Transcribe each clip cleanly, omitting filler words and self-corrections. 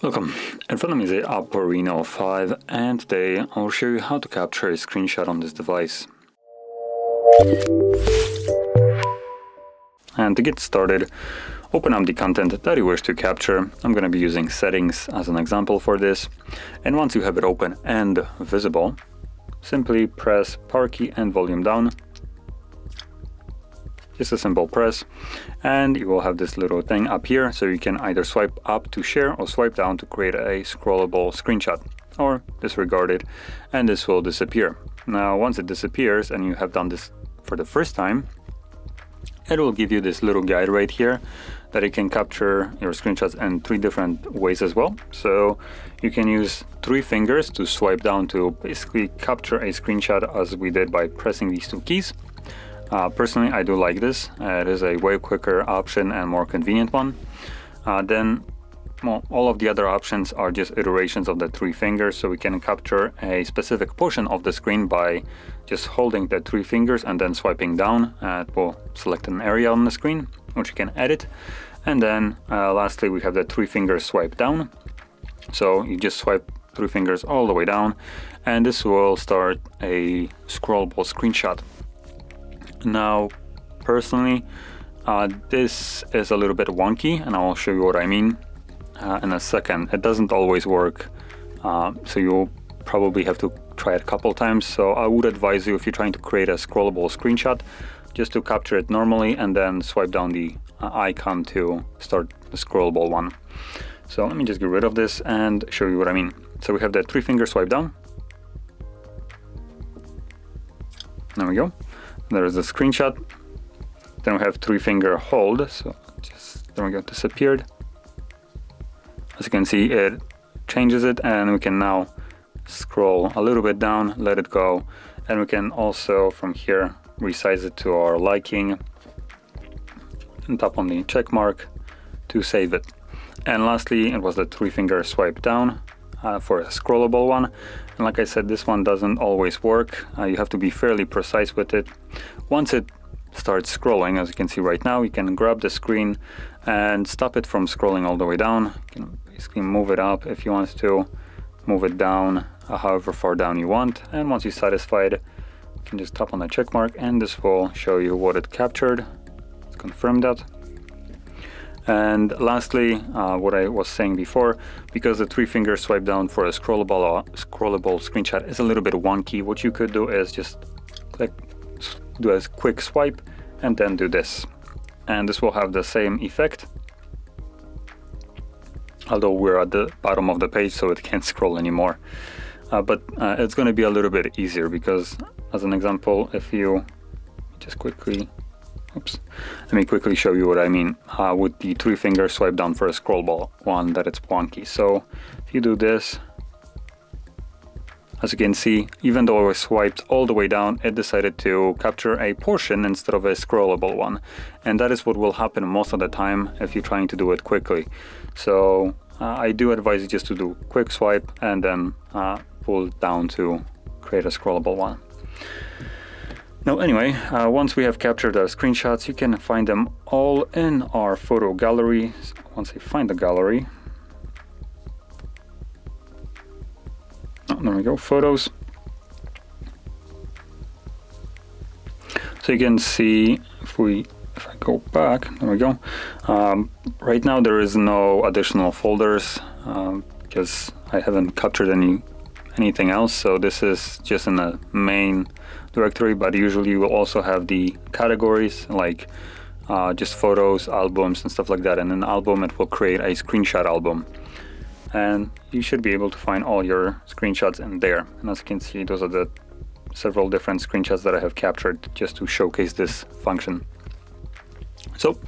Welcome. In front of me is the OPPO Reno5, and today I'll show you how to capture a screenshot on this device. And to get started, open up the content that you wish to capture. I'm going to be using settings as an example for this. And once you have it open and visible, simply press power key and volume down. Just a simple press, and you will have this little thing up here, so you can either swipe up to share or swipe down to create a scrollable screenshot, or disregard it and this will disappear. Now once it disappears and you have done this for the first time, it will give you this little guide right here that you can capture your screenshots in 3 different ways as well. So you can use 3 fingers to swipe down to basically capture a screenshot as we did by pressing these 2 keys. Personally, I do like this. It is a way quicker option and more convenient one. Then all of the other options are just iterations of the 3 fingers, so we can capture a specific portion of the screen by just holding the 3 fingers and then swiping down. It will select an area on the screen, which you can edit. And then lastly, we have the 3 fingers swipe down. So you just swipe 3 fingers all the way down, and this will start a scrollable screenshot. Now, personally, this is a little bit wonky, and I'll show you what I mean in a second. It doesn't always work, so you'll probably have to try it a couple times. So I would advise you, if you're trying to create a scrollable screenshot, just to capture it normally and then swipe down the icon to start the scrollable one. So let me just get rid of this and show you what I mean. So we have the 3 finger swipe down. There we go. There is a screenshot. Then we have 3 finger hold, so just there we go, disappeared. As you can see, it changes it, and we can now scroll a little bit down, let it go, and we can also from here resize it to our liking and tap on the check mark to save it. And lastly, it was the 3 finger swipe down for a scrollable one. And like I said, this one doesn't always work. You have to be fairly precise with it. Once it starts scrolling, as you can see right now, you can grab the screen and stop it from scrolling all the way down. You can basically move it up if you want to, move it down however far down you want. And once you're satisfied, you can just tap on the check mark, and this will show you what it captured. Let's confirm that. And lastly, what I was saying before, because the 3 finger swipe down for a scrollable screenshot is a little bit wonky, what you could do is just do a quick swipe and then do this. And this will have the same effect, although we're at the bottom of the page, so it can't scroll anymore. But it's going to be a little bit easier because, as an example, if you just quickly... let me quickly show you what I mean with the 3 finger swipe down for a scrollable one, that it's wonky. So if you do this, as you can see, even though I was swiped all the way down, it decided to capture a portion instead of a scrollable one. And that is what will happen most of the time if you're trying to do it quickly. So I do advise you just to do quick swipe and then pull down to create a scrollable one. Now anyway, once we have captured our screenshots, you can find them all in our photo gallery. So once you find the gallery, there we go, photos. So you can see, if I go back, there we go. Right now there is no additional folders because I haven't captured anything else. So this is just in the main directory, but usually you will also have the categories like just photos, albums and stuff like that. And in an album, it will create a screenshot album, and you should be able to find all your screenshots in there. And as you can see, those are the several different screenshots that I have captured just to showcase this function. So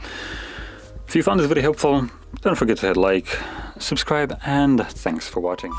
if you found this video helpful, don't forget to hit like, subscribe, and thanks for watching.